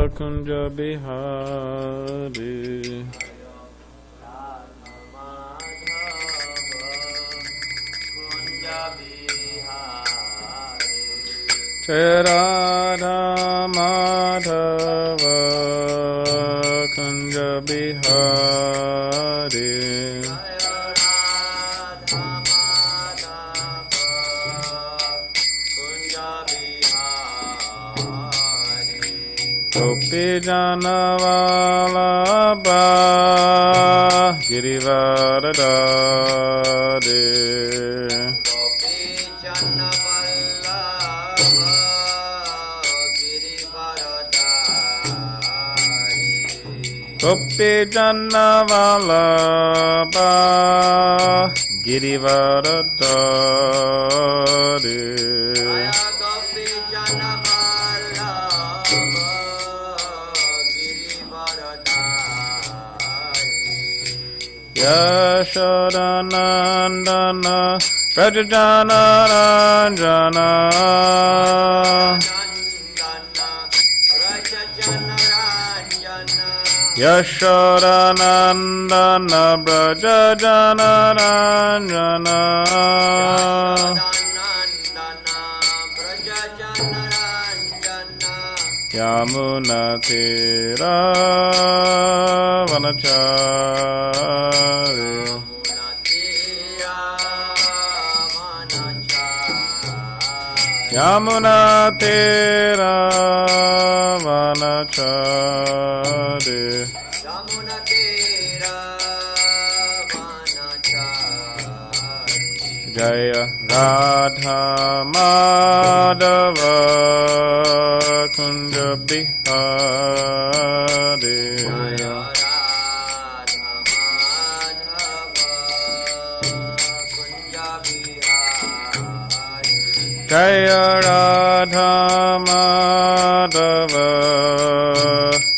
Kunja Bihari. Jai Radha Madhava Kunja Bihari. Gopi Jana Vallabha Girivaradari. Gopi Jana Vallabha Girivaradari. Yashodanandana Prajajana Ranjana Yashodanandana Prajajana Ranjana Yamuna Tira Vanachari. Yamuna Tira Vanachari. Jaya Radha Madhava Kunja Bihari. Jaya Radha Madhava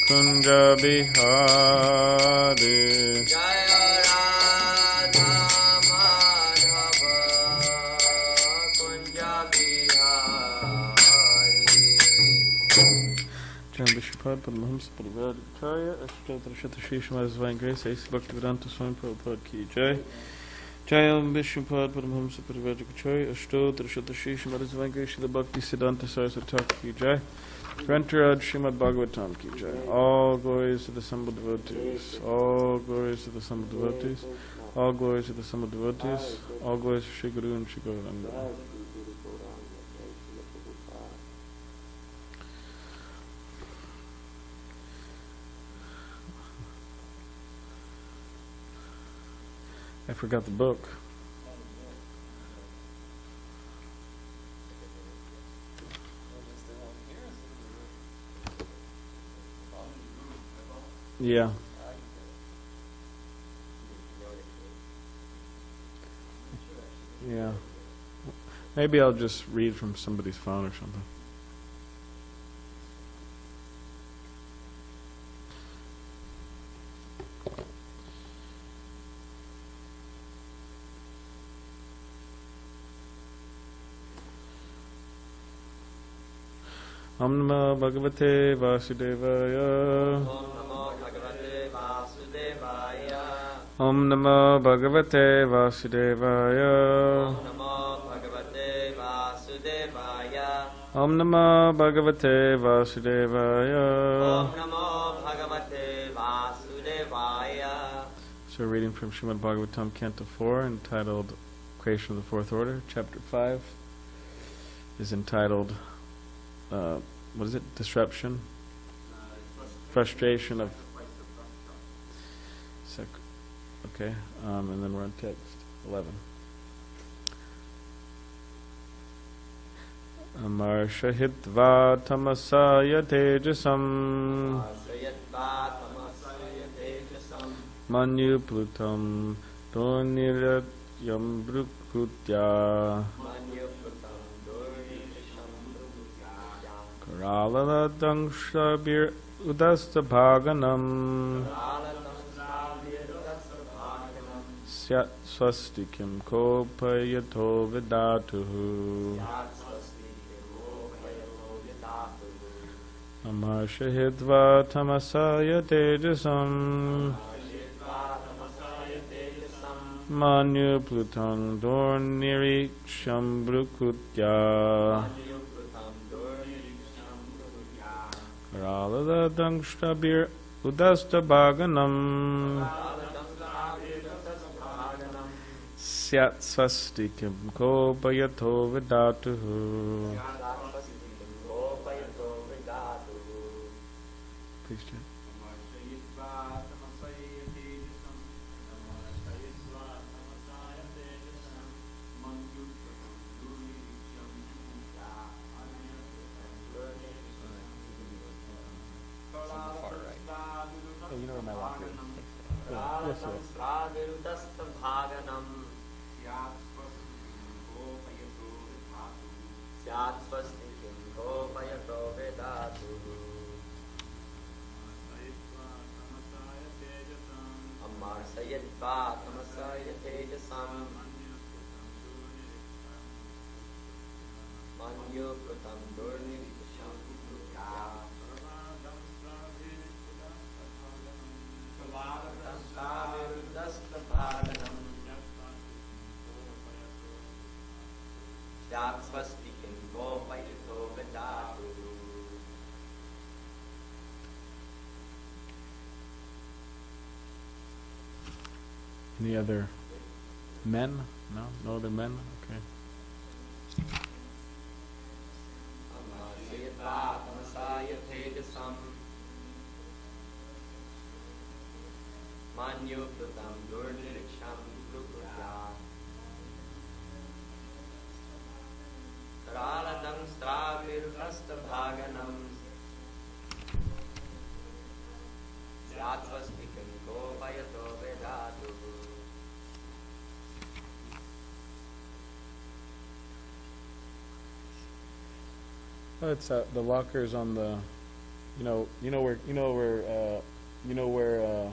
Kunja Bihari. Vishnupada Paramahamsa Parivadikaya Ashtotra Shatashishma Divine Grace A.C. Bhaktivedanta Swami Prabhupada Ki Jai. Jai Vishnupada Paramahamsa Parivadikaya Ashtotra Shatashishma Divine Grace The Bhakti Siddhanta Saraswati Thakur Ki Jai. Grantaraj srimadbhagavatam Ki Jai. All glories to the assembled devotees. All glories to the assembled devotees. All glories to the assembled devotees. All glories to Shri Guru and Shri Gauranga. I forgot the book. Yeah. Yeah. Maybe I'll just read from somebody's phone or something. Om Namo Bhagavate Vasudevaya. Om Namo Bhagavate Vasudevaya. Om Namo Bhagavate Vasudevaya. So, reading from Srimad Bhagavatam, Canto 4, entitled Creation of the Fourth Order. Chapter 5 is entitled what is it? Disruption? Frustration of... Okay, and then we're on text 11. Amar shahitva tamasaya tejasam manyu plutam doniratyam brukutya Karala dangshabir udasta bhaganam Syat swastikim kopayato vidatuhu Amarshahidva tamasaya tejasam Manyu plutang dorniriksham brukutya Karalada dangshtabir udasta bhaganam Syat svastikim kopayato vidatuhu. Please chant. You know where my locker is? Yes, sir. Any other men? No? No other men? Okay. Oh, it's the lockers on the, where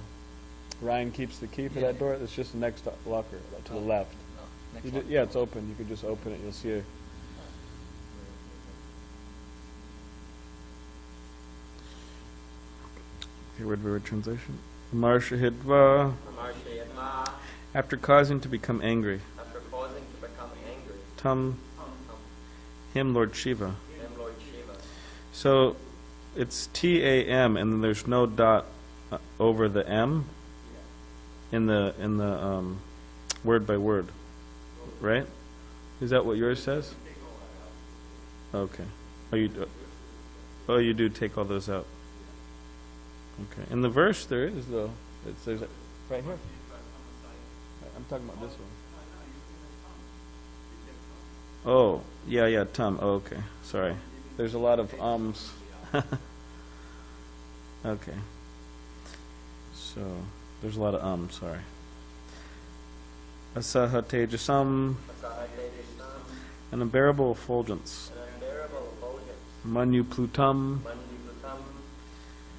Ryan keeps the key for that door. It's just the next locker to the left. Yeah, it's open. You could just open it. You'll see it. Okay, word translation. Marshahidva. After causing to become angry. Tam. Him, Lord Shiva. So it's TAM, and there's no dot over the M in the word by word, right? Is that what yours says? Okay. Oh, you do take all those out. Okay. In the verse there is though. There's right here. I'm talking about this one. Oh, yeah, Tom. Oh, okay. Sorry. There's a lot of ums. Okay. So, there's a lot of sorry. Asaha tejasam. An unbearable effulgence. Manu plutam.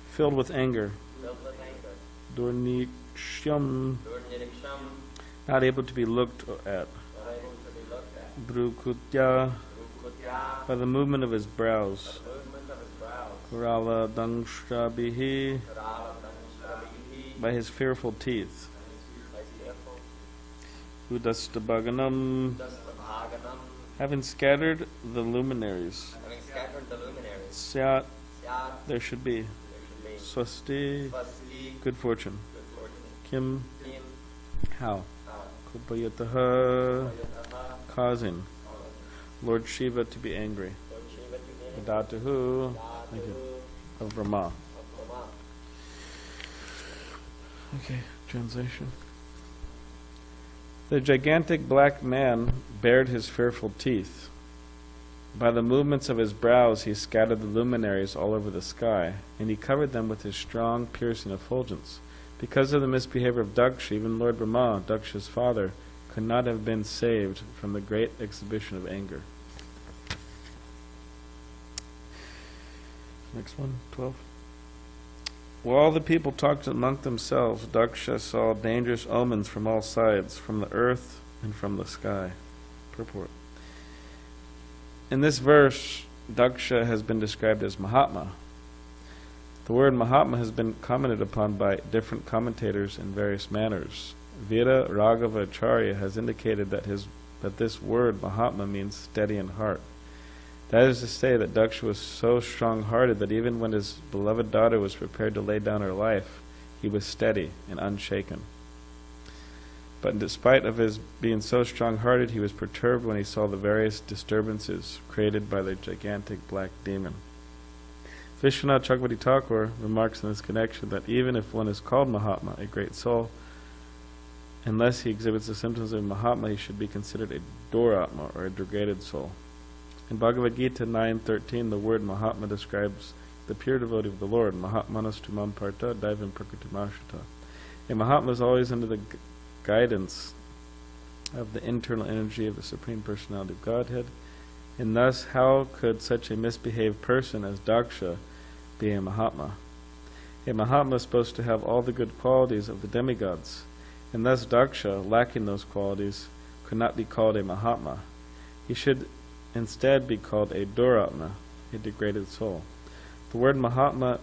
Filled with anger. Durniksham. Not able to be looked at. Brukutya. By the movement of his brows. Kurala dangshrabihi. By his fearful teeth. Udastabhaganam. Having scattered the luminaries. Syat. There should be. Swasti. Good fortune. Kim. How? Kupayataha. Causing Lord Shiva to be angry. Vidatuhu. Thank you. Of Brahma. Okay, translation. The gigantic black man bared his fearful teeth. By the movements of his brows he scattered the luminaries all over the sky, and he covered them with his strong, piercing effulgence. Because of the misbehavior of Daksha, even Lord Brahma, Daksha's father, could not have been saved from the great exhibition of anger. Next one, 12. While all the people talked among themselves, Daksha saw dangerous omens from all sides, from the earth and from the sky. Purport. In this verse, Daksha has been described as Mahatma, The word Mahatma has been commented upon by different commentators in various manners. Veera Raghava Acharya has indicated that this word Mahatma means steady in heart. That is to say that Daksha was so strong-hearted that even when his beloved daughter was prepared to lay down her life, he was steady and unshaken. But in spite of his being so strong-hearted, he was perturbed when he saw the various disturbances created by the gigantic black demon. Vishwanath Chakravarti Thakur remarks in this connection that even if one is called Mahatma, a great soul, unless he exhibits the symptoms of Mahatma, he should be considered a Duratma, or a degraded soul. In Bhagavad Gita 9:13, the word Mahatma describes the pure devotee of the Lord. Mahatmanas tumam parta daivam prakritimashita. A Mahatma is always under the guidance of the internal energy of the Supreme Personality of Godhead. And thus, how could such a misbehaved person as Daksha be a Mahatma? A Mahatma is supposed to have all the good qualities of the demigods, and thus Daksha, lacking those qualities, could not be called a Mahatma. He should instead be called a Duratma, a degraded soul. The word Mahatma,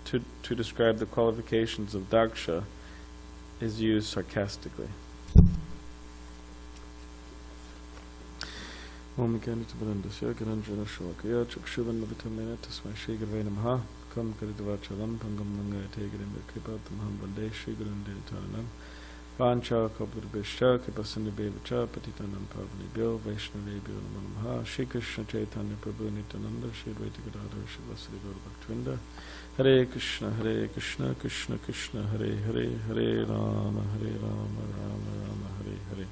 to describe the qualifications of Daksha, is used sarcastically. Om Ganitabarandasya Garanjana Shalakaya Chakshuvan Navatamena Tasmai Shri Gurve Namaha Kam Karidavachalam Pangam Nangayate Garimba Kripatamham Vande Shri Gurunditanam Vancha Kapurabhisha Kripasanibhavacha Patitanam Pavanibhyo Vaishnavibhyo Namo Namaha Shri Krishna Chaitanya Prabhu Nityananda Shri Advaita Gadadhara Shri Vasudeva Gaura Bhaktivinoda Hare Krishna Krishna Krishna Hare Hare Hare Rama Rama Rama Hare Hare.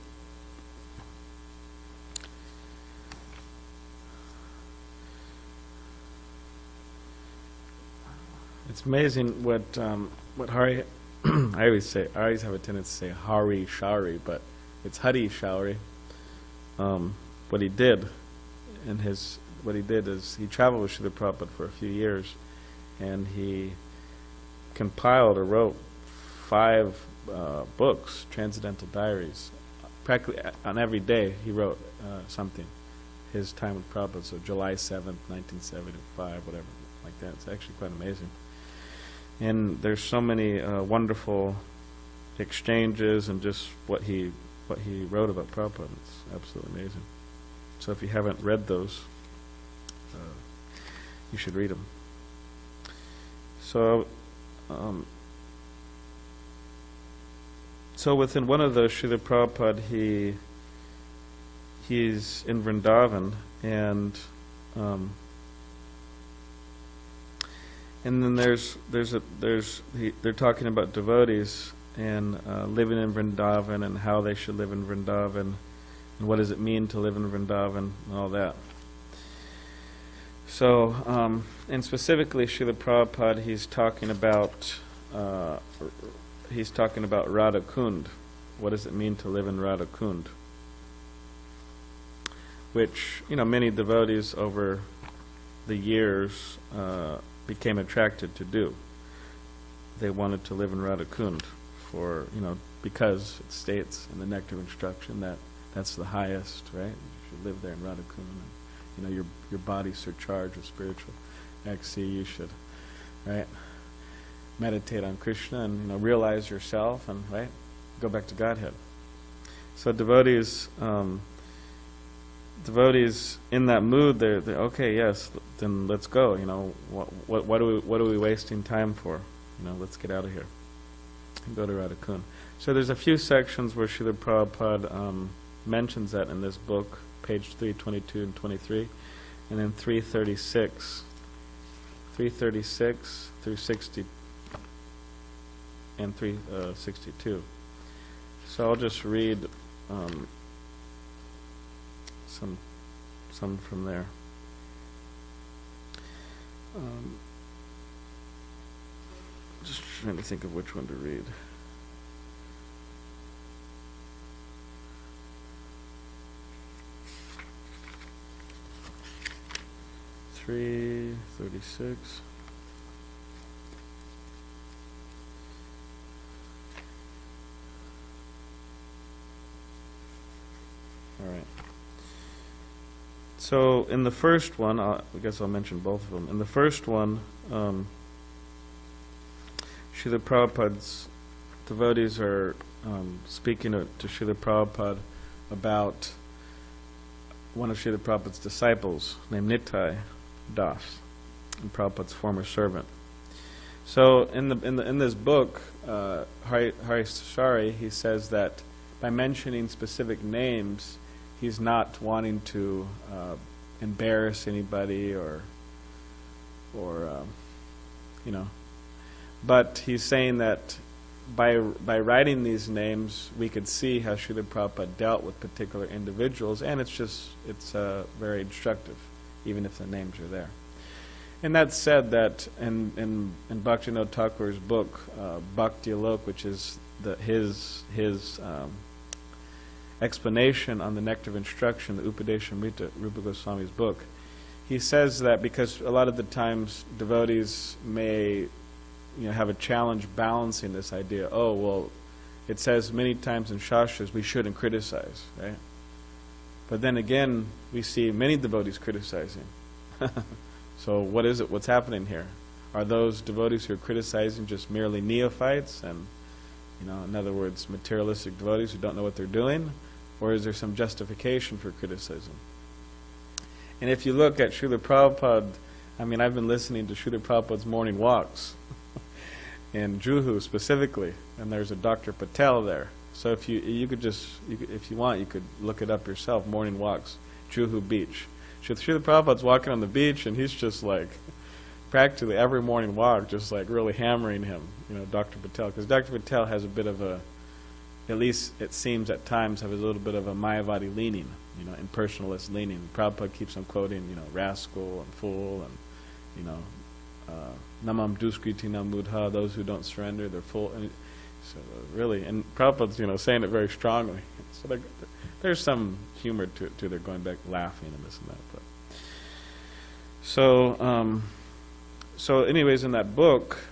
It's amazing what Hari, I always have a tendency to say Hari Shari, but it's Hari Shari. What he did is he traveled with Srila Prabhupada for a few years, and he compiled or wrote 5 books, transcendental diaries. Practically on every day he wrote something. His time with Prabhupada, so July 7th, 1975, whatever, like that. It's actually quite amazing. And there's so many wonderful exchanges and just what he wrote about Prabhupada. It's absolutely amazing. So if you haven't read those, you should read them. So, within one of those, Srila Prabhupada, he's in Vrindavan, and then they're talking about devotees and living in Vrindavan and how they should live in Vrindavan and what does it mean to live in Vrindavan and all that. So, and specifically, Srila Prabhupada, he's talking about Radha Kund. What does it mean to live in Radha Kund? Which, many devotees over the years became attracted to do. They wanted to live in Radha Kund because it states in the Nectar of Instruction that that's the highest, right? You should live there in Radha Kund. And, your body's surcharged with spiritual ecstasy. You should, right, meditate on Krishna and realize yourself and go back to Godhead. So devotees in that mood, they're okay. Yes, then let's go. What are we wasting time for? Let's get out of here and go to Radha Kund. So there's a few sections where Srila Prabhupada mentions that in this book, page 322 and 23, and then 336 through 60 and 362. So I'll just read some from there. Just trying to think of which one to read. Three 36. All right. So in the first one, I guess I'll mention both of them. In the first one, Srila Prabhupada's devotees are speaking to Srila Prabhupada about one of Srila Prabhupada's disciples named Nitai Das, and Prabhupada's former servant. So in this book, Harisashari, he says that by mentioning specific names, he's not wanting to embarrass anybody or but he's saying that by writing these names, we could see how Srila Prabhupada dealt with particular individuals, and it's very instructive, even if the names are there. And that's said that in Bhaktivinoda Thakur's book, Bhakti Alok, which is his explanation on the Nectar of Instruction, the Upadeshamrita, Rupa Goswami's book, he says that because a lot of the times devotees may have a challenge balancing this idea, it says many times in Shastras we shouldn't criticize, right? But then again, we see many devotees criticizing. So what is it? What's happening here? Are those devotees who are criticizing just merely neophytes and, in other words, materialistic devotees who don't know what they're doing? Or is there some justification for criticism? And if you look at Srila Prabhupada, I've been listening to Srila Prabhupada's morning walks in Juhu specifically, and there's a Dr. Patel there. So if you want, you could look it up yourself, morning walks, Juhu Beach. Srila Prabhupada's walking on the beach, and he's just like, practically every morning walk, just like really hammering him, Dr. Patel. Because Dr. Patel has a bit of a, at least it seems at times, have a little bit of a Mayavadi leaning, impersonalist leaning. Prabhupada keeps on quoting, rascal and fool, and, namam duskritinam mudha, those who don't surrender, they're full. And so really, and Prabhupada's, saying it very strongly. So there's some humor to their going back laughing and this and that. But so anyways, in that book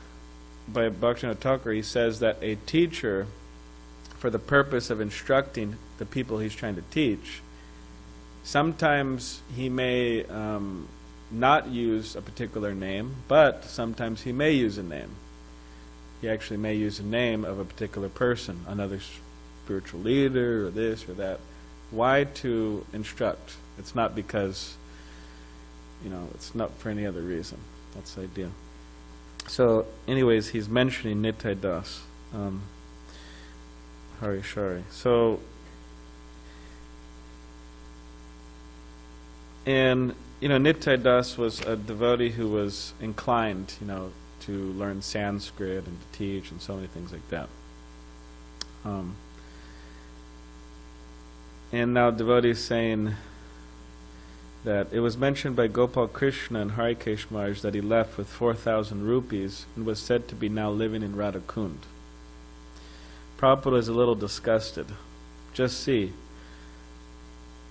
by Bhaktivinoda Thakur, he says that a teacher, for the purpose of instructing the people he's trying to teach, sometimes he may not use a particular name, but sometimes he may use a name. He actually may use a name of a particular person, another spiritual leader, or this or that. Why? To instruct. It's not because, it's not for any other reason. That's the idea. So, anyways, he's mentioning Nitai Das, Harishari. So, and Nitai Das was a devotee who was inclined, to learn Sanskrit and to teach and so many things like that. And now devotees saying that it was mentioned by Gopal Krishna and Harikesh Maharaj that he left with 4,000 rupees and was said to be now living in Radhakund. Prabhupada was a little disgusted. Just see.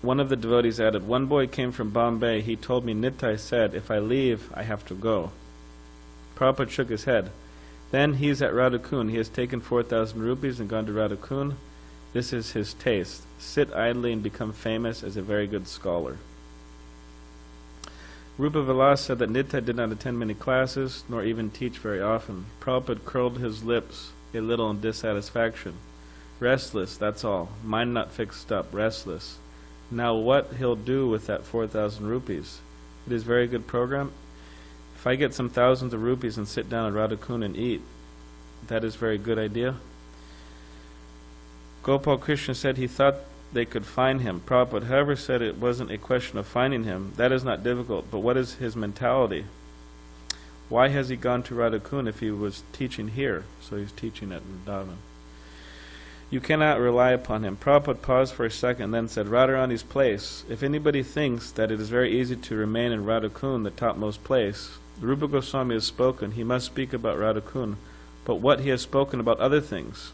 One of the devotees added, one boy came from Bombay. He told me Nitai said, if I leave, I have to go. Prabhupada shook his head. Then he's at Radhakund. He has taken 4,000 rupees and gone to Radhakund. This is his taste. Sit idly and become famous as a very good scholar. Rupa Vilas said that Nitai did not attend many classes, nor even teach very often. Prabhupada curled his lips a little in dissatisfaction. Restless, that's all. Mind not fixed up, restless. Now what he'll do with that 4,000 rupees? It is very good program. If I get some thousands of rupees and sit down at Radhakund and eat, that is very good idea. Gopal Krishna said he thought they could find him. Prabhupada, however, said it wasn't a question of finding him. That is not difficult, but what is his mentality? Why has he gone to Radhakund if he was teaching here? So he's teaching at Vrindavan. You cannot rely upon him. Prabhupada paused for a second and then said, Radharani's place. If anybody thinks that it is very easy to remain in Radhakund, the topmost place, Rupa Goswami has spoken. He must speak about Radhakund, but what he has spoken about other things.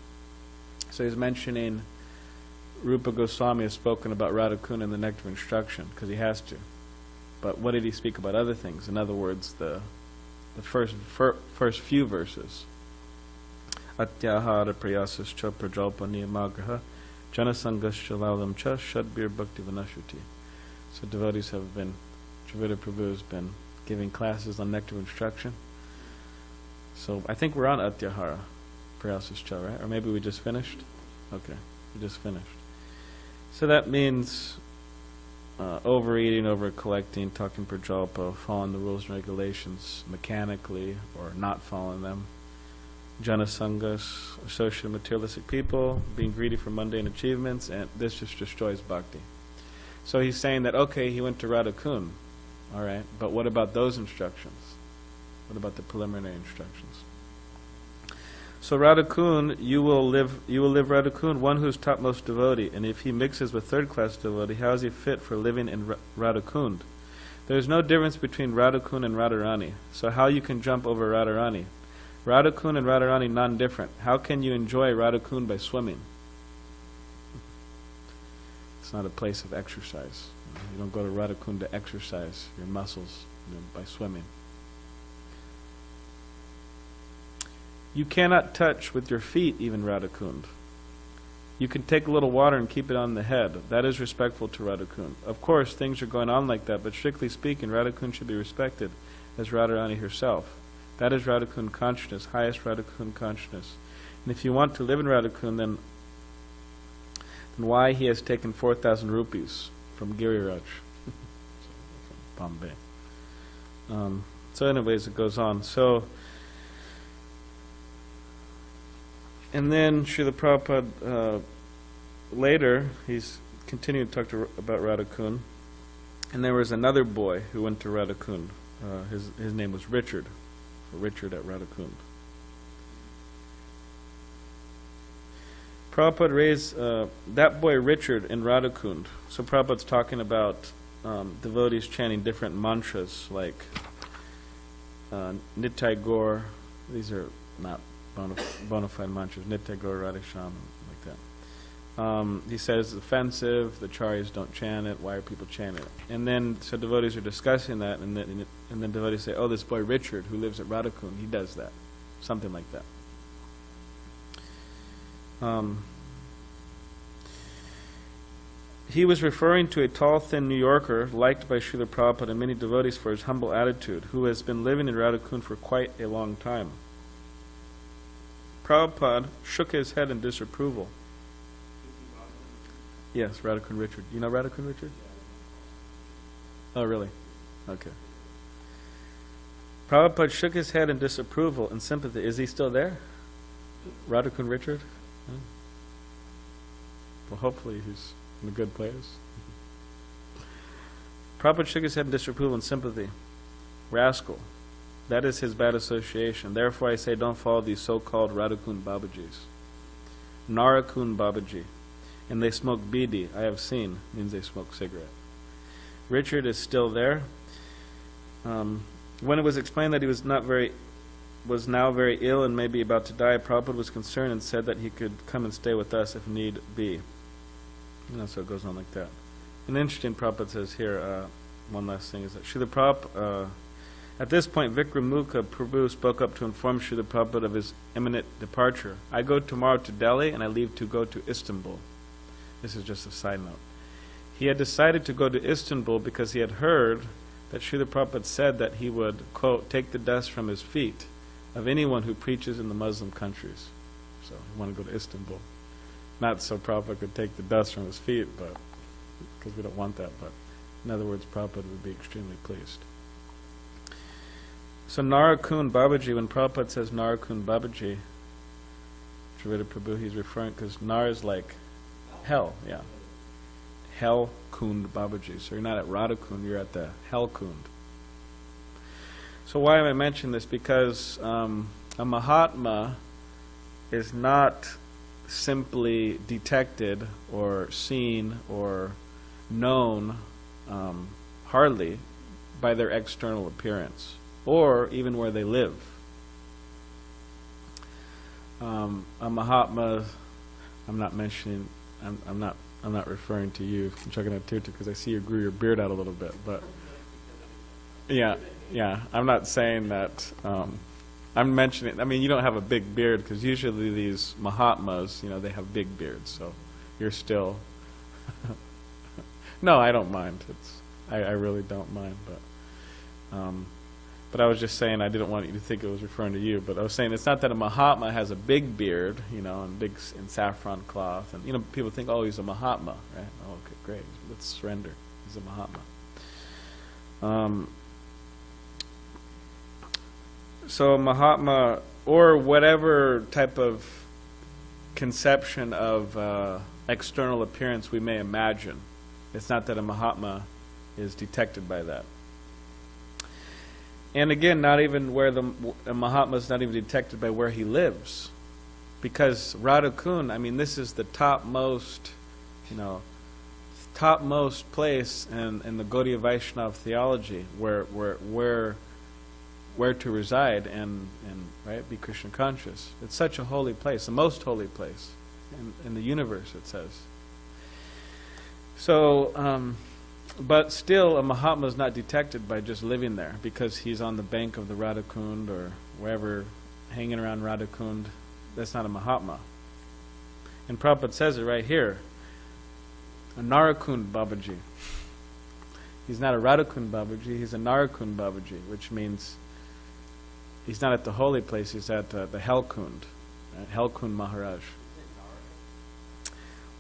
So he's mentioning Rupa Goswami has spoken about Radhakund in the Nectar of Instruction, because he has to. But what did he speak about other things? In other words, the first few verses. Atyahara prayasascha prajalpaniyamagraha janasangascha lalam cha shadbir bhakti vanashuti. So devotees have been, Trivida Prabhu has been giving classes on Nectar of Instruction. So I think we're on Atyahara, Parasascha, right? Or maybe we just finished? Okay, we just finished. So that means overeating, over-collecting, talking prajalpa, following the rules and regulations mechanically or not following them. Janasangas, associated materialistic people, being greedy for mundane achievements, and this just destroys bhakti. So he's saying that, okay, he went to Radhakund, all right, but what about those instructions? What about the preliminary instructions? So Radhakund, you will live Radhakund, one who is topmost devotee, and if he mixes with third-class devotee, how is he fit for living in Radhakund? There is no difference between Radhakund and Radharani, so how you can jump over Radharani? Radhakund and Radharani non-different. How can you enjoy Radhakund by swimming? It's not a place of exercise. You don't go to Radhakund to exercise your muscles by swimming. You cannot touch with your feet even Radhakund. You can take a little water and keep it on the head. That is respectful to Radhakund. Of course, things are going on like that, but strictly speaking, Radhakund should be respected as Radharani herself. That is Radhakund consciousness, highest Radhakund consciousness. And if you want to live in Radhakund, then why he has taken 4,000 rupees from Giriraj, from Bombay. So anyways, it goes on. So, and then Srila Prabhupada, later, he's continued to talk about Radhakund. And there was another boy who went to Radhakund. His name was Richard. Richard at Radhakund. Prabhupada raised that boy Richard in Radhakund. So Prabhupada's talking about devotees chanting different mantras like Nitai Gaur. These are not bona fide mantras. Nitai Gaur, Radhesham, like that. He says it's offensive. The Acharyas don't chant it. Why are people chanting it? And then so devotees are discussing that, and then devotees say, "Oh, this boy Richard who lives at Radhakund, he does that," something like that. He was referring to a tall, thin New Yorker liked by Srila Prabhupada and many devotees for his humble attitude, who has been living in Radhakund for quite a long time. Prabhupada shook his head in disapproval. Yes, Radhakund Richard. You know Radhakund Richard? Oh, really? Okay. Prabhupada shook his head in disapproval and sympathy. Is he still there? Radhakund Richard? Hmm. Well, hopefully he's in a good place. Prabhupada shook his head in disapproval and sympathy. Rascal. That is his bad association. Therefore I say don't follow these so-called Radhakund Babajis. Narakund Babaji. And they smoke bidi, I have seen, means they smoke cigarette. Richard is still there. When it was explained that he was now very ill and maybe about to die, Prabhupada was concerned and said that he could come and stay with us if need be. And so it goes on like that. And interesting, Prabhupada says here, one last thing is that Srila Prabhupada, at this point, Vikramukha Prabhu spoke up to inform Srila Prabhupada of his imminent departure. I go tomorrow to Delhi and I leave to go to Istanbul. This is just a side note. He had decided to go to Istanbul because he had heard that Srila Prabhupada said that he would, quote, take the dust from his feet of anyone who preaches in the Muslim countries. So he wanted to go to Istanbul. Not so Prabhupada could take the dust from his feet, but because we don't want that. But in other words, Prabhupada would be extremely pleased. So Narakund Babaji, when Prabhupada says Narakund Babaji, Triveda Prabhu, he's referring, because Nar is like hell, yeah. Hell Kund Babaji. So you're not at Radhakund, you're at the Hell Kund. So why am I mentioning this? Because a Mahatma is not simply detected or seen or known hardly by their external appearance or even where they live. A Mahatma, I'm not mentioning, I'm not referring to you, Jagannath, because I see you grew your beard out a little bit, but yeah, I'm not saying that. I'm mentioning, I mean, you don't have a big beard, because usually these Mahatmas, they have big beards, so you're still, no, I don't mind, I really don't mind, but But I was just saying, I didn't want you to think it was referring to you, but I was saying it's not that a Mahatma has a big beard, and big in saffron cloth, and people think, oh, he's a Mahatma, right? Oh, okay, great. Let's surrender. He's a Mahatma. So a Mahatma, or whatever type of conception of external appearance we may imagine, it's not that a Mahatma is detected by that. And again, not even where a Mahatma is not even detected by where he lives, because Radhakund, this is the topmost place in the Gaudiya Vaishnava theology, where to reside and right, be Krishna conscious. It's such a holy place, the most holy place in the universe, it says. So, but still, a Mahatma is not detected by just living there, because he's on the bank of the Radhakund or wherever, hanging around Radhakund. That's not a Mahatma. And Prabhupada says it right here. A Narakund Babaji. He's not a Radhakund Babaji, he's a Narakund Babaji, which means he's not at the holy place, he's at the Helkund. Right? Helkund Maharaj.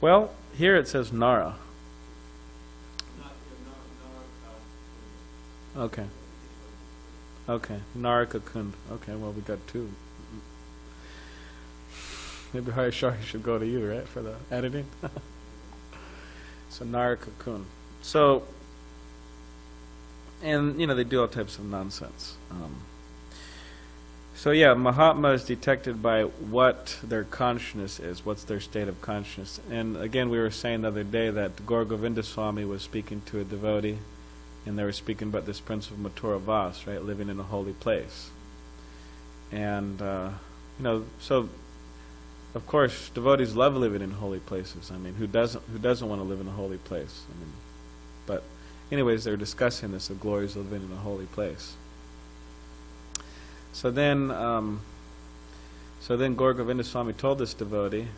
Well, here it says Nara. Okay. Okay. Naraka Kund. Okay, well, we got two. Maybe Hari Shari should go to you, right, for the editing? So, Naraka Kund. So, and, they do all types of nonsense. So, yeah, Mahatma is detected by what their consciousness is, what's their state of consciousness. And, again, we were saying the other day that Gaur Govinda Swami was speaking to a devotee, and they were speaking about this Prince of Mathura Vas, right, living in a holy place. And, so, of course, devotees love living in holy places. Who doesn't want to live in a holy place? But anyways, they were discussing this, the glories of living in a holy place. So then Gaur Govinda Swami told this devotee,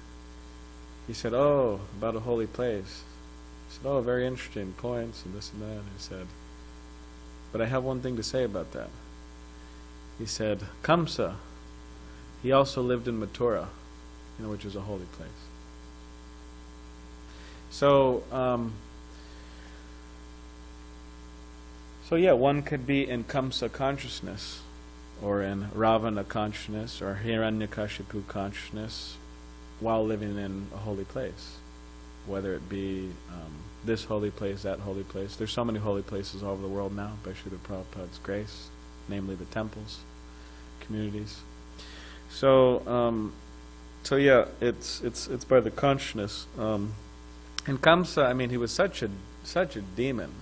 he said, oh, about a holy place. He said, oh, very interesting points and this and that. And he said, but I have one thing to say about that. He said, Kamsa, he also lived in Mathura, which is a holy place. So, yeah, one could be in Kamsa consciousness, or in Ravana consciousness, or Hiranyakashipu consciousness, while living in a holy place. Whether it be this holy place, that holy place. There's so many holy places all over the world now, by Srila Prabhupada's grace, namely the temples, communities. So, yeah, it's by the consciousness. And Kamsa, he was such a demon.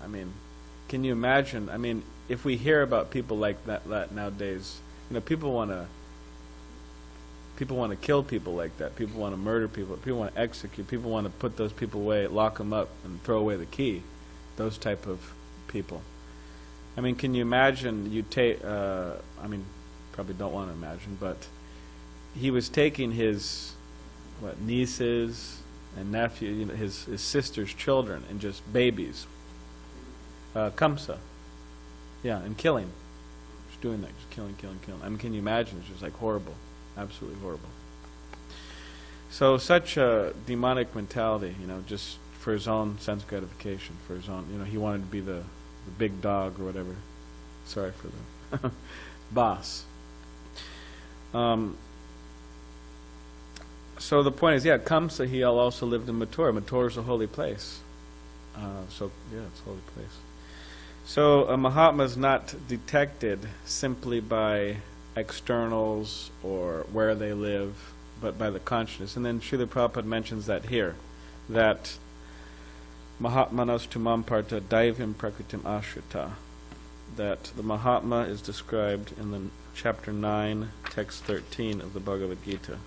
Can you imagine? If we hear about people like that nowadays, people want to kill people like that. People want to murder people. People want to execute. People want to put those people away, lock them up, and throw away the key. Those type of people. Can you imagine? Probably don't want to imagine, but he was taking his nieces and nephew, his sister's children, and just babies. Kamsa, yeah, and killing. Just doing that, just killing. Can you imagine? It's just like horrible. Absolutely horrible. So such a demonic mentality, just for his own sense gratification, for his own, he wanted to be the big dog or whatever. Sorry for the boss. So the point is, Kamsa, he also lived in Mathura. Mathura is a holy place. It's a holy place. So a Mahatma is not detected simply by externals or where they live, but by the consciousness. And then Srila Prabhupada mentions that here, that Mahatmanas tumam parta daivim prakritim ashrita, that the Mahatma is described in the chapter 9, text 13 of the Bhagavad Gita.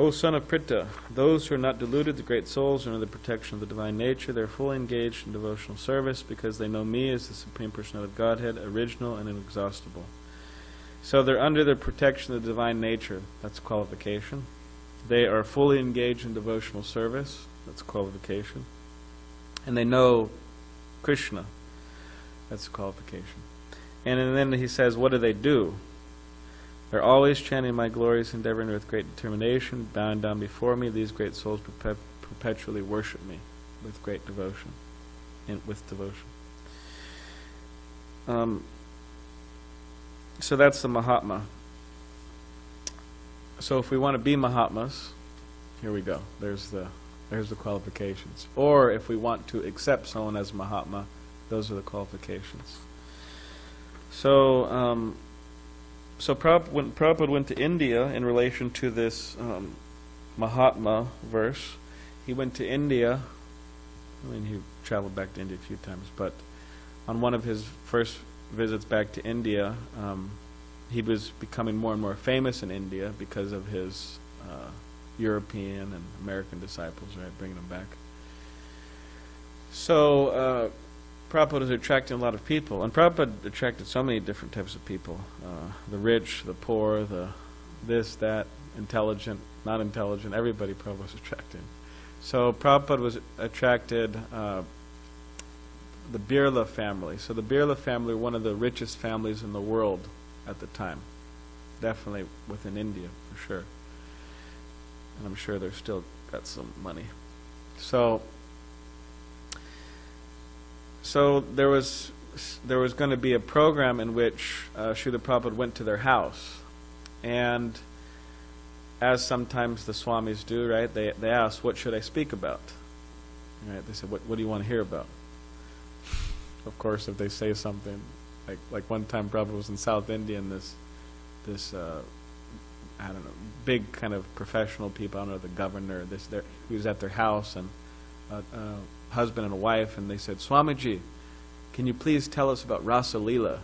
O son of Pritha, those who are not deluded, the great souls, are under the protection of the divine nature. They are fully engaged in devotional service because they know me as the Supreme Personality of Godhead, original and inexhaustible. So they're under the protection of the divine nature. That's qualification. They are fully engaged in devotional service. That's qualification. And they know Krishna. That's the qualification. And then he says, what do? They're always chanting my glories, endeavoring with great determination, bowing down before me. These great souls perpetually worship me with great devotion, with devotion. So that's the Mahatma. So if we want to be Mahatmas, here we go. There's the qualifications. Or if we want to accept someone as Mahatma, those are the qualifications. So, when Prabhupada went to India in relation to this Mahatma verse, he went to India. I mean, he traveled back to India a few times, but on one of his first visits back to India, he was becoming more and more famous in India because of his European and American disciples, right, bringing them back. So Prabhupada was attracting a lot of people, and Prabhupada attracted so many different types of people: the rich, the poor, the this, that, intelligent, not intelligent. Everybody Prabhupada was attracting. So Prabhupada was attracted the Birla family. So the Birla family were one of the richest families in the world at the time, definitely within India for sure. And I'm sure they've still got some money. So there was going to be a program in which Srila Prabhupada went to their house, and as sometimes the Swamis do, right? They asked, "What should I speak about?" Right? They said, "What do you want to hear about?" Of course, if they say something like one time Prabhupada was in South India, and this I don't know, big kind of professional people, I don't know, the governor, he was at their house, and husband and a wife, and they said, "Swamiji, can you please tell us about Rasa Leela,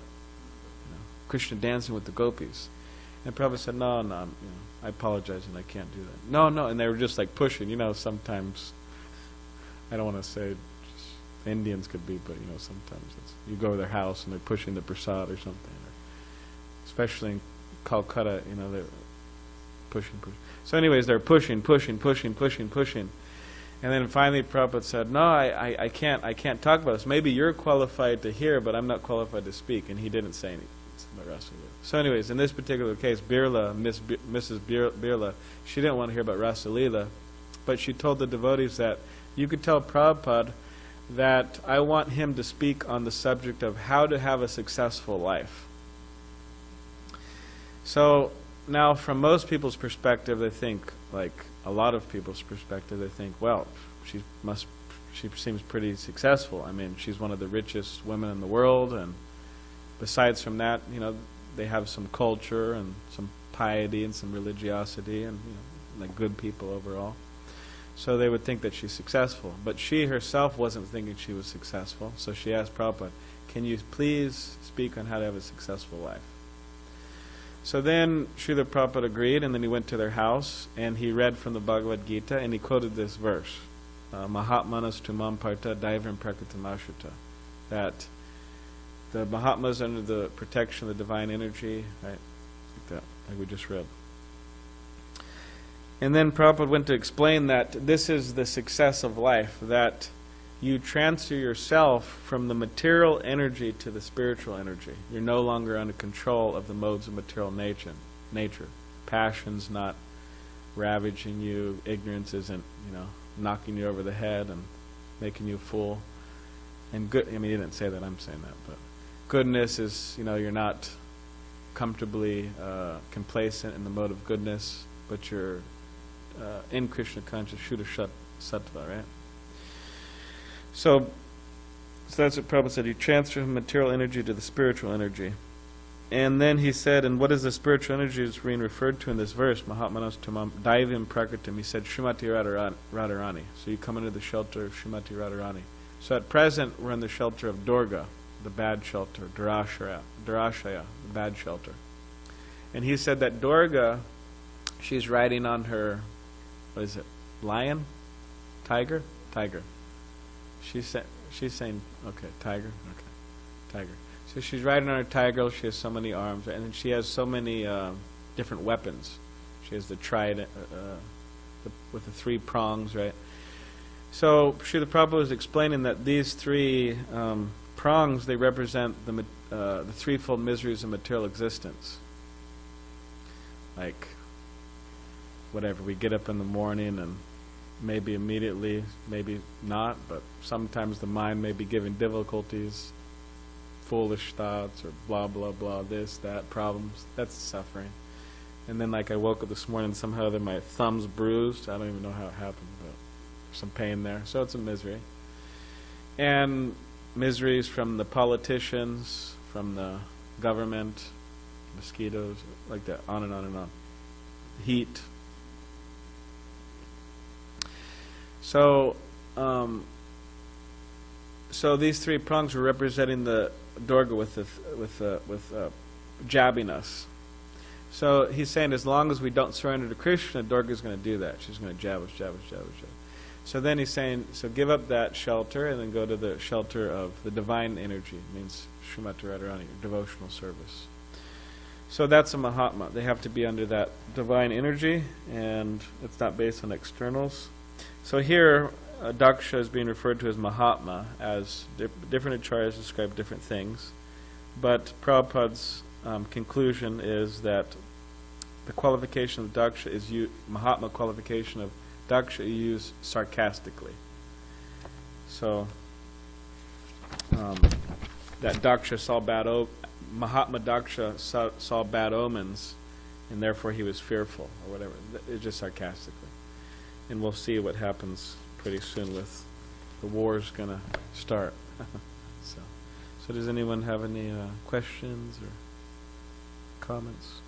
Krishna dancing with the gopis?" And Prabhupada said, no, I apologize, and I can't do that. No, and they were just like pushing, sometimes, I don't want to say just Indians could be, but sometimes you go to their house and they're pushing the prasad or something, especially in Calcutta, they're pushing. So anyways, they're pushing. And then finally Prabhupada said, "No, I can't talk about this. Maybe you're qualified to hear, but I'm not qualified to speak." And he didn't say anything about Rasa Leela. So anyways, in this particular case, Mrs. Birla, she didn't want to hear about Rasa Leela, but she told the devotees that you could tell Prabhupada that I want him to speak on the subject of how to have a successful life. So now, from most people's perspective, they think, like a lot of people's perspective, they think, well, she seems pretty successful. I mean, she's one of the richest women in the world, and besides from that, they have some culture and some piety and some religiosity, and like good people overall. So they would think that she's successful. But she herself wasn't thinking she was successful, so she asked Prabhupada, "Can you please speak on how to have a successful life?" So then Srila Prabhupada agreed, and then he went to their house, and he read from the Bhagavad Gita, and he quoted this verse, Mahatmanas tumam parta daivam prakritamashruta, that the Mahatmas under the protection of the divine energy, right, like that, like we just read. And then Prabhupada went to explain that this is the success of life, that you transfer yourself from the material energy to the spiritual energy. You're no longer under control of the modes of material nature. Passion's not ravaging you. Ignorance isn't, knocking you over the head and making you a fool. And good, he didn't say that, I'm saying that, but goodness is, you're not comfortably complacent in the mode of goodness, but you're in Krishna conscious, Shuddha Sattva, right? So that's what Prabhupada said. You transfer from material energy to the spiritual energy. And then he said, and what is the spiritual energy that's being referred to in this verse? Mahatmanas tumam daivim prakritam. He said, Srimati Radharani. So you come into the shelter of Srimati Radharani. So at present, we're in the shelter of Durga, the bad shelter, Durashaya, the bad shelter. And he said that Durga, she's riding on her, what is it, lion? Tiger? Tiger. She's saying, okay, tiger? Okay, tiger. So she's riding on her tiger, she has so many arms, and she has so many different weapons. She has the trident with the 3 prongs, right? So Srila Prabhupada was explaining that these 3 prongs, they represent the threefold miseries of material existence. Like, whatever, we get up in the morning and maybe immediately, maybe not, but sometimes the mind may be giving difficulties, foolish thoughts, or blah, blah, blah, this, that, problems. That's suffering. And then, like, I woke up this morning, somehow my thumb's bruised. I don't even know how it happened, but there's some pain there. So it's a misery. And miseries from the politicians, from the government, mosquitoes, like that, on and on and on. Heat. So, so these three prongs were representing the Durga with jabbing us. So he's saying, as long as we don't surrender to Krishna, Durga's going to do that. She's going to jab us, jab us, jab us, jab us. So then he's saying, so give up that shelter and then go to the shelter of the divine energy. It means Srimati Radharani, your devotional service. So that's a Mahatma. They have to be under that divine energy, and it's not based on externals. So here, Daksha is being referred to as Mahatma, as different acharyas describe different things. But Prabhupada's conclusion is that the qualification of Daksha is Mahatma qualification of Daksha used sarcastically. So that Daksha saw Mahatma Daksha saw bad omens, and therefore he was fearful, or whatever. It's just sarcastically. And we'll see what happens pretty soon with the war's going to start. So does anyone have any questions or comments?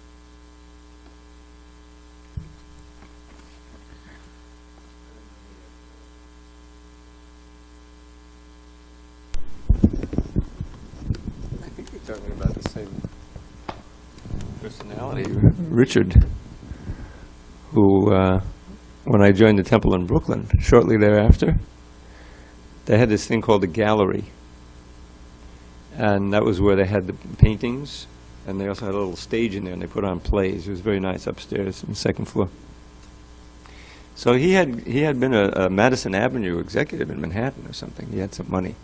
I think you're talking about the same personality, Richard, who, when I joined the temple in Brooklyn, shortly thereafter, they had this thing called the gallery. And that was where they had the paintings, and they also had a little stage in there, and they put on plays. It was very nice upstairs on the second floor. So he had been a Madison Avenue executive in Manhattan or something. He had some money.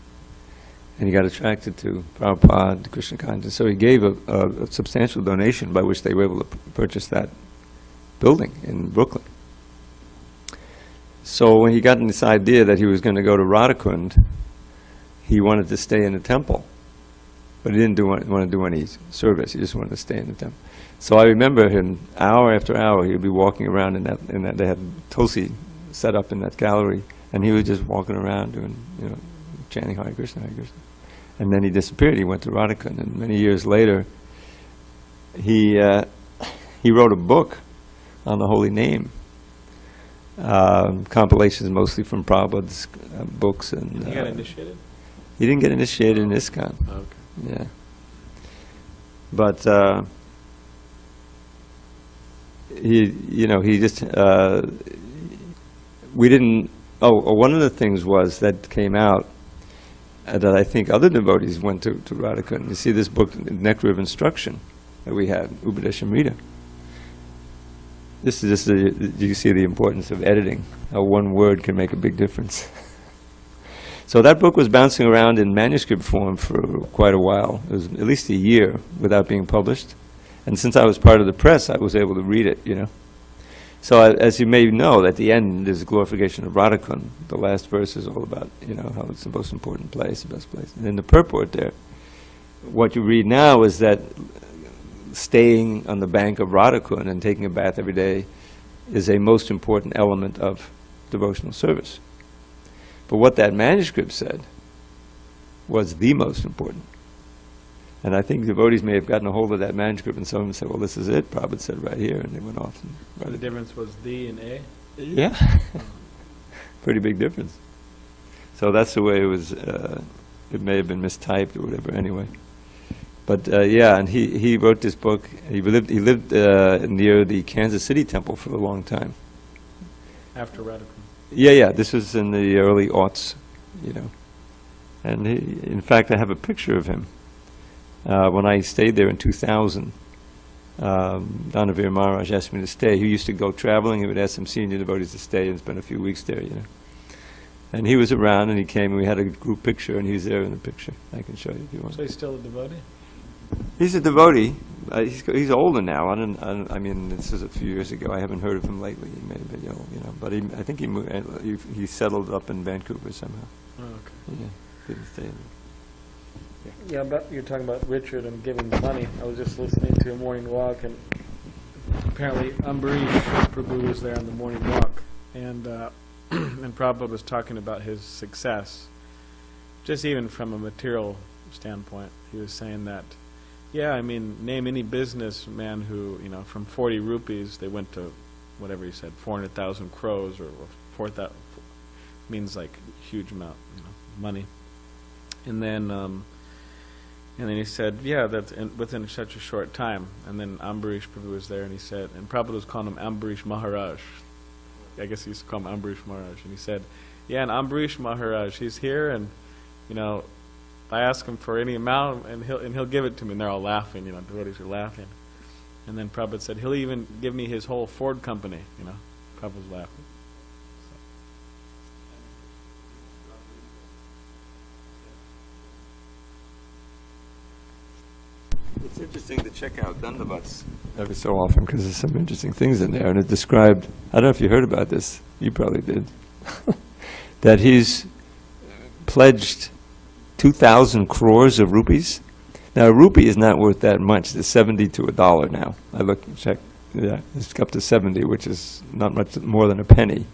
And he got attracted to Prabhupada, to Krishna consciousness. So he gave a substantial donation by which they were able to purchase that building in Brooklyn. So when he got this idea that he was going to go to Radhakund, he wanted to stay in the temple. But he didn't want to do any service. He just wanted to stay in the temple. So I remember him, hour after hour, he would be walking around in that. They had Tulsi set up in that gallery, and he was just walking around doing, chanting Hare Krishna, Hare Krishna. And then he disappeared. He went to Radhakund, and many years later, he wrote a book on the holy name. Compilations mostly from Prabhupada's books. And he got initiated? He didn't get initiated in ISKCON. Oh, okay. Yeah. But he just we didn't. One of the things was that came out that I think other devotees went to Radhakund. You see this book, Nectar of Instruction, that we had, Upadeshamrita. This is just you see the importance of editing. How one word can make a big difference. So that book was bouncing around in manuscript form for quite a while. It was at least a year without being published. And since I was part of the press, I was able to read it, So as you may know, at the end, there's a glorification of Radhakund. The last verse is all about, how it's the most important place, the best place. And in the purport there, what you read now is that staying on the bank of Radhakund and taking a bath every day is a most important element of devotional service. But what that manuscript said was the most important. And I think devotees may have gotten a hold of that manuscript, and some of them said, well, this is it. Prabhupada said right here, and they went off. And the difference was D and A? Yeah. Pretty big difference. So that's the way it was. It may have been mistyped or whatever, anyway. But and he wrote this book. He lived near the Kansas City temple for a long time. After Radhakund? Yeah. This was in the early aughts, And in fact, I have a picture of him. When I stayed there in 2000, Dhanavir Maharaj asked me to stay. He used to go traveling. He would ask some senior devotees to stay and spend a few weeks there, And he was around, and he came, and we had a group picture, and he's there in the picture. I can show you if you want. So he's still a devotee? He's a devotee. He's older now. I mean, this is a few years ago. I haven't heard of him lately. He may have been ill, But I think he settled up in Vancouver somehow. Oh, okay. Yeah, didn't stay in. Yeah, but you're talking about Richard and giving the money. I was just listening to a morning walk, and apparently Ambarish Prabhu was there on the morning walk, and and Prabhupada was talking about his success, just even from a material standpoint. He was saying that, yeah, I mean, name any businessman who, from 40 rupees, they went to, whatever he said, 400,000 crores, or 4,000, means like a huge amount, money. And then he said, yeah, that's within such a short time. And then Ambarish Prabhu was there, and he said, and Prabhupada was calling him Ambarish Maharaj. I guess he used to call him Ambarish Maharaj. And he said, yeah, and Ambarish Maharaj, he's here, and, I ask him for any amount, and he'll give it to me. And they're all laughing, devotees are laughing. And then Prabhupada said, he'll even give me his whole Ford company, Prabhupada's laughing. It's interesting to check out Dandavats every so often because there's some interesting things in there. And it described, I don't know if you heard about this, you probably did, that he's pledged 2,000 crores of rupees. Now, a rupee is not worth that much. It's 70 to $1 now. I looked and checked. Yeah, it's up to 70, which is not much more than a penny.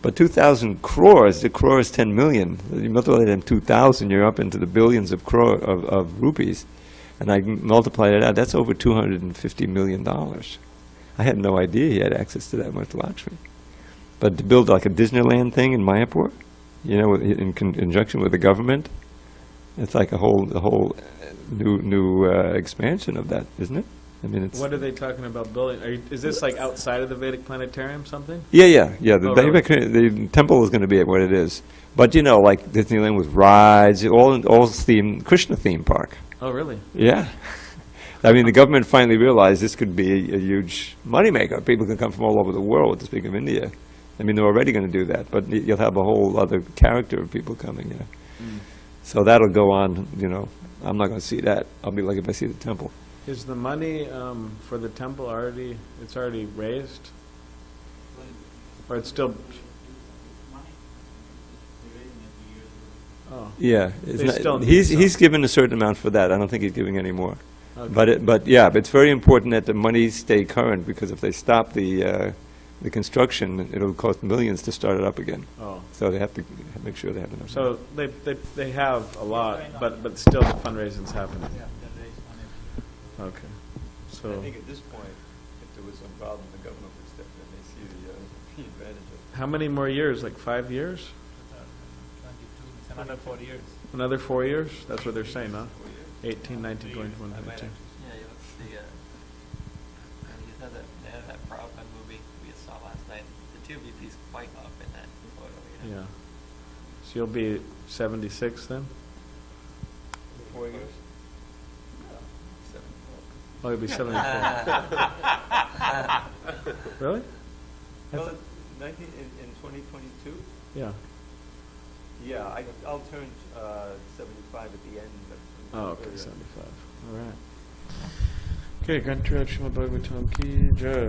But 2,000 crores, the crore is 10 million. You multiply that in 2,000, you're up into the billions of rupees. And I multiplied it out, that's over $250 million. I had no idea he had access to that much Lakshmi. But to build like a Disneyland thing in Mayapur, in conjunction with the government, it's like a whole new expansion of that, isn't it? I mean, it's. What are they talking about building? Is this like outside of the Vedic planetarium, something? Yeah. The temple is going to be what it is. But like Disneyland with rides, all Krishna theme park. Oh, really? Yeah. I mean, the government finally realized this could be a huge moneymaker. People can come from all over the world to speak of India. I mean, they're already going to do that, but you'll have a whole other character of people coming, So that'll go on, I'm not going to see that. I'll be like if I see the temple. Is the money for the temple already raised? Or it's still... Oh. Yeah, he's given a certain amount for that. I don't think he's giving any more. Okay. But it's very important that the money stay current, because if they stop the construction, it'll cost millions to start it up again. Oh. So they have to make sure they have enough. So they have a lot, but still fundraising's happening. Yeah. Okay. So I think at this point, if there was some problem, the government would step in. They see the advantage of it. How many more years? Like 5 years? 22. Another 4 years. Another 4 years? That's what they're saying, huh? 18, 19, 20, 21, 22. Yeah, you look at you said that they had that Prabhupada movie we saw last night. The two VPs quite up in that photo. Yeah. So you'll be 76 then? 4 years. Oh, you'll be 74. Really? Well, in 2022? Yeah. Yeah, I'll turn 75 at the end. Oh, okay, 75. All right. Okay, Grantaraj Srimad Bhagavatam ki jai.